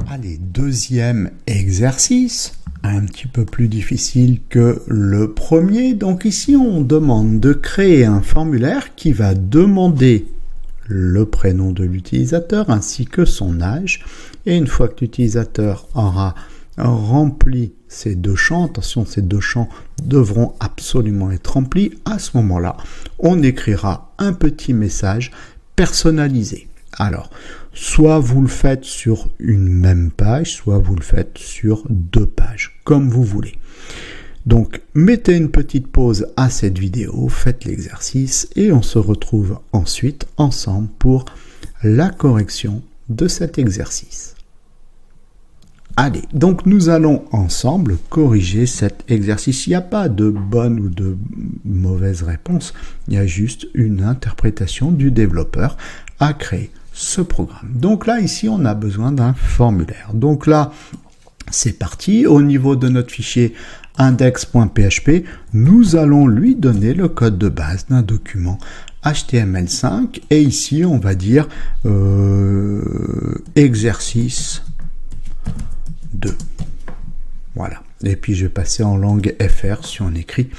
Allez, deuxième exercice, un petit peu plus difficile que le premier. Donc ici, on demande de créer un formulaire qui va demander le prénom de l'utilisateur ainsi que son âge. Et une fois que l'utilisateur aura rempli ces deux champs, attention, ces deux champs devront absolument être remplis, à ce moment-là, on écrira un petit message personnalisé. Alors, soit vous le faites sur une même page, soit vous le faites sur deux pages, comme vous voulez. Donc, mettez une petite pause à cette vidéo, faites l'exercice et on se retrouve ensuite ensemble pour la correction de cet exercice. Allez, donc nous allons ensemble corriger cet exercice. Il n'y a pas de bonne ou de mauvaise réponse, il y a juste une interprétation du développeur à créer ce programme. Donc là, ici, on a besoin d'un formulaire. Donc là, c'est parti. Au niveau de notre fichier index.php, nous allons lui donner le code de base d'un document HTML5. Et ici, on va dire exercice 2. Voilà. Et puis, je vais passer en langue FR si on écrit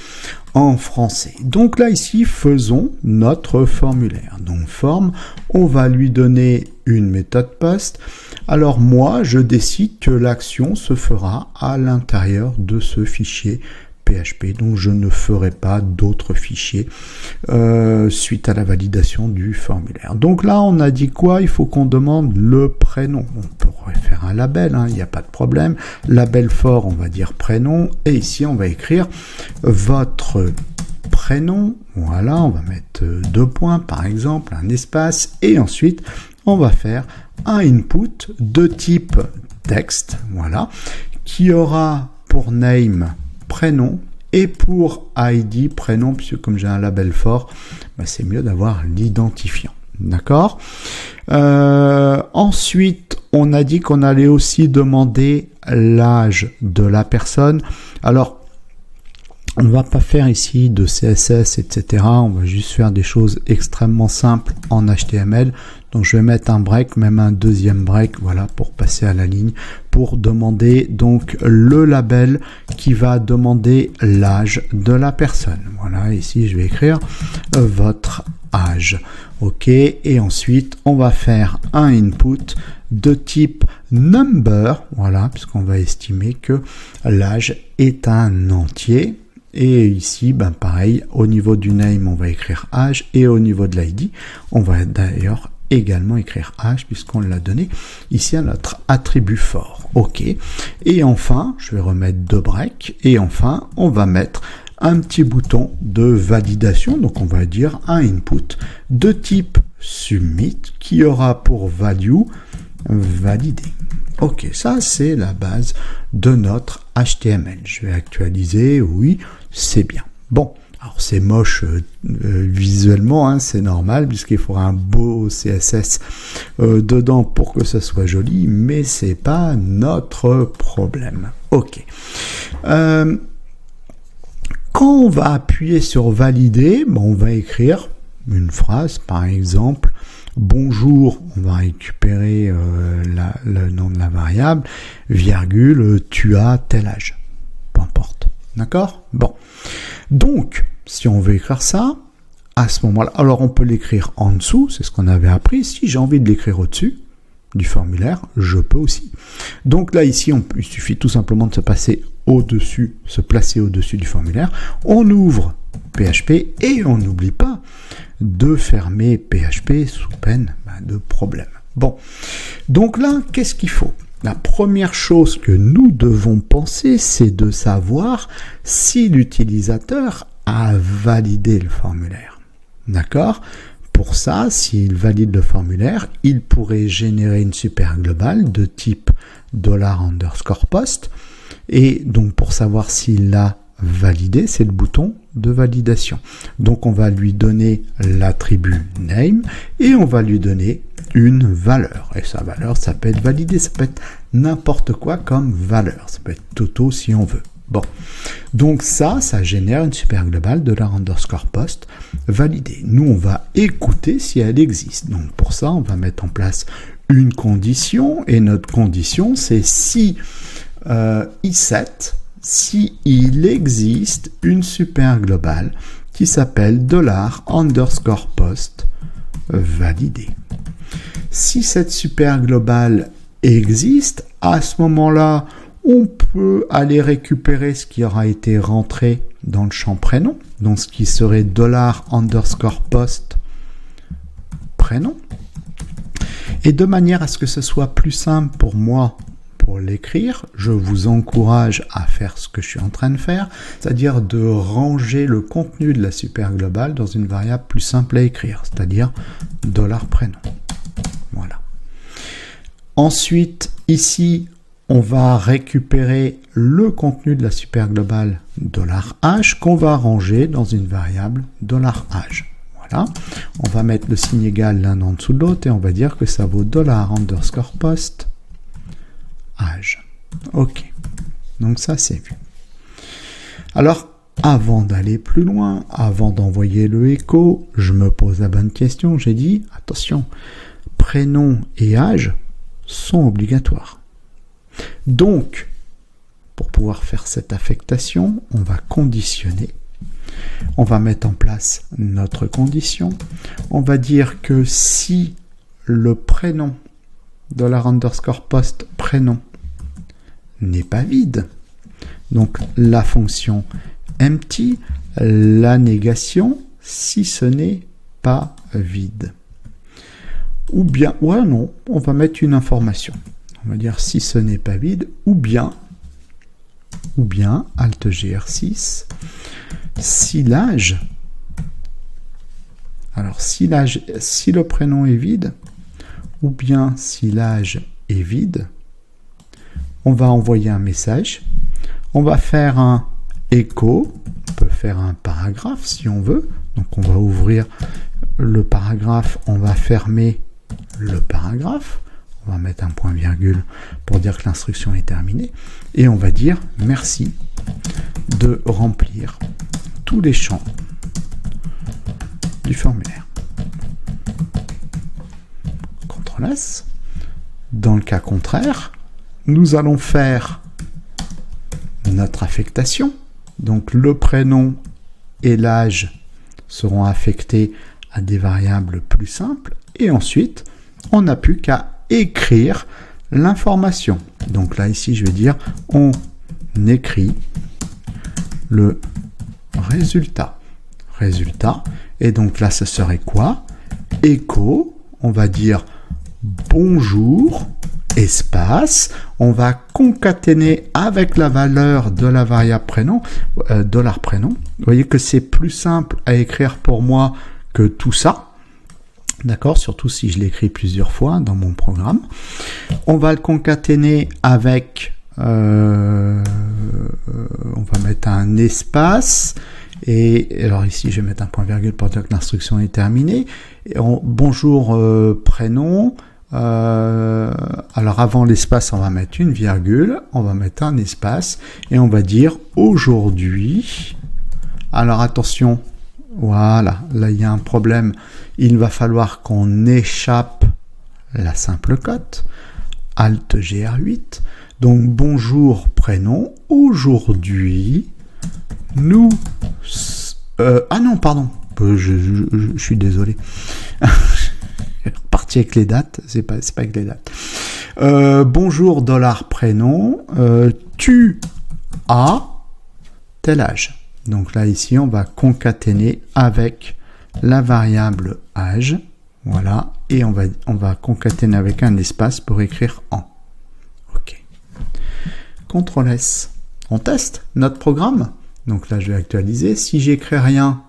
en français. Donc là, ici, faisons notre formulaire. Donc, forme, on va lui donner une méthode post. Alors, moi, je décide que l'action se fera à l'intérieur de ce fichier PHP. Donc, je ne ferai pas d'autres fichiers suite à la validation du formulaire. Donc là, on a dit quoi? Il faut qu'on demande le prénom. On pourrait faire un label, il n'y a pas de problème. Label fort, on va dire prénom. Et ici, on va écrire votre prénom. Voilà, on va mettre 2 points, par exemple, un espace. Et ensuite, on va faire un input de type texte, voilà, qui aura pour name prénom et pour ID prénom, puisque comme j'ai un label fort, c'est mieux d'avoir l'identifiant. D'accord. Ensuite, on a dit qu'on allait aussi demander l'âge de la personne. Alors, on ne va pas faire ici de CSS, etc. On va juste faire des choses extrêmement simples en HTML. Donc, je vais mettre un break, même un deuxième break, voilà, pour passer à la ligne, pour demander donc le label qui va demander l'âge de la personne. Voilà, ici, je vais écrire votre âge. OK, et ensuite, on va faire un input de type number, voilà, puisqu'on va estimer que l'âge est un entier. Et ici, pareil, au niveau du name, on va écrire âge, et au niveau de l'ID, on va d'ailleurs également écrire âge, puisqu'on l'a donné ici à notre attribut fort. OK. Et enfin, je vais remettre 2 breaks, et enfin, on va mettre un petit bouton de validation, donc on va dire un input de type submit, qui aura pour value validé. Ok, ça c'est la base de notre HTML. Je vais actualiser, oui, c'est bien. Bon, alors c'est moche visuellement, c'est normal, puisqu'il faudra un beau CSS dedans pour que ça soit joli, mais c'est pas notre problème. Ok. Quand on va appuyer sur valider, on va écrire une phrase, par exemple, bonjour, on va récupérer le nom de la variable, virgule, tu as tel âge. Peu importe. D'accord? Bon. Donc, si on veut écrire ça, à ce moment-là, alors on peut l'écrire en dessous, c'est ce qu'on avait appris. Si j'ai envie de l'écrire au-dessus du formulaire, je peux aussi. Donc là, ici, il suffit tout simplement de se placer au-dessus du formulaire. On ouvre PHP et on n'oublie pas de fermer PHP sous peine de problème. Bon, donc là, qu'est-ce qu'il faut? La première chose que nous devons penser, c'est de savoir si l'utilisateur a validé le formulaire. D'accord? Pour ça, s'il valide le formulaire, il pourrait générer une super globale de type $_post. Et donc, pour savoir s'il l'a validé, c'est le bouton de validation. Donc, on va lui donner l'attribut name et on va lui donner une valeur. Et sa valeur, ça peut être validé, ça peut être n'importe quoi comme valeur. Ça peut être Toto si on veut. Bon, donc ça génère une super globale $_post validée. Nous, on va écouter si elle existe. Donc pour ça, on va mettre en place une condition, et notre condition, c'est si I7, si il existe une super globale qui s'appelle $_post validé. Si cette super globale existe, à ce moment-là, on peut aller récupérer ce qui aura été rentré dans le champ prénom, donc ce qui serait $_post prénom. Et de manière à ce que ce soit plus simple pour moi pour l'écrire, je vous encourage à faire ce que je suis en train de faire, c'est-à-dire de ranger le contenu de la super globale dans une variable plus simple à écrire, c'est-à-dire $prénom. Voilà. Ensuite, ici, on va récupérer le contenu de la super globale $h qu'on va ranger dans une variable $h. Voilà. On va mettre le signe égal l'un en dessous de l'autre et on va dire que ça vaut $_post âge. Ok. Donc ça, c'est vu. Alors, avant d'aller plus loin, avant d'envoyer le écho, je me pose la bonne question. J'ai dit, attention, prénom et âge sont obligatoires. Donc, pour pouvoir faire cette affectation, on va conditionner. On va mettre en place notre condition. On va dire que si le prénom $_post prénom n'est pas vide, donc la fonction empty, la négation, si ce n'est pas vide. Ou bien, ouais non, on va mettre une information. On va dire si ce n'est pas vide, ou bien, Alt GR6, si l'âge, alors si le prénom est vide, ou bien si l'âge est vide, on va envoyer un message, on va faire un écho, on peut faire un paragraphe si on veut, donc on va ouvrir le paragraphe, on va fermer le paragraphe, on va mettre un point virgule pour dire que l'instruction est terminée, et on va dire merci de remplir tous les champs du formulaire. CTRL S. Dans le cas contraire, nous allons faire notre affectation. Donc le prénom et l'âge seront affectés à des variables plus simples. Et ensuite, on n'a plus qu'à écrire l'information. Donc là, ici, je vais dire, on écrit le résultat. Et donc là, ce serait quoi? Écho, on va dire bonjour, espace, on va concaténer avec la valeur de la variable prénom, $prénom. Vous voyez que c'est plus simple à écrire pour moi que tout ça. D'accord? Surtout si je l'écris plusieurs fois dans mon programme. On va le concaténer avec, on va mettre un espace. Et alors ici, je vais mettre un point virgule pour dire que l'instruction est terminée. Et bonjour prénom. Alors avant l'espace, on va mettre une virgule, on va mettre un espace et on va dire aujourd'hui. Alors attention, voilà, là il y a un problème. Il va falloir qu'on échappe la simple cote. Alt GR8. Donc bonjour prénom. Aujourd'hui, nous... ah non, pardon. Je suis désolé. Parti avec les dates, c'est pas avec les dates. Bonjour $prénom, tu as tel âge. Donc là ici on va concaténer avec la variable âge, voilà, et on va concaténer avec un espace pour écrire en. Ok. CTRL S. On teste notre programme. Donc là je vais actualiser. Si j'écris rien,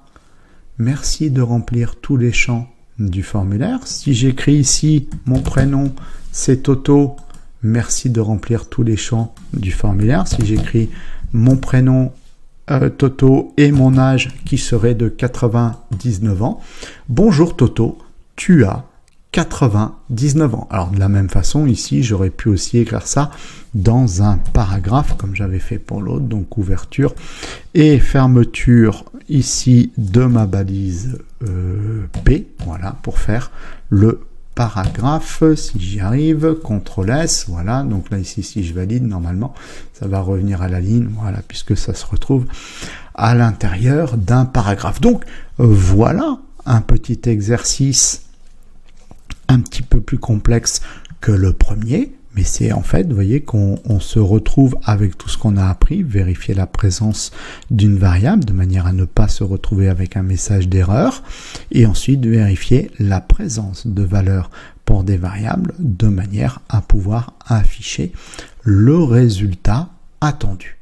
merci de remplir tous les champs du formulaire. Si j'écris ici mon prénom, c'est Toto, merci de remplir tous les champs du formulaire. Si j'écris mon prénom, Toto, et mon âge qui serait de 99 ans, bonjour Toto, tu as 99 ans. Alors de la même façon, ici, j'aurais pu aussi écrire ça dans un paragraphe, comme j'avais fait pour l'autre, donc ouverture et fermeture ici de ma balise P, voilà, pour faire le paragraphe, si j'y arrive, CTRL S, voilà, donc là ici si je valide, normalement ça va revenir à la ligne, voilà, puisque ça se retrouve à l'intérieur d'un paragraphe. Donc voilà un petit exercice un petit peu plus complexe que le premier, mais c'est en fait, vous voyez qu'on se retrouve avec tout ce qu'on a appris, vérifier la présence d'une variable de manière à ne pas se retrouver avec un message d'erreur, et ensuite vérifier la présence de valeurs pour des variables de manière à pouvoir afficher le résultat attendu.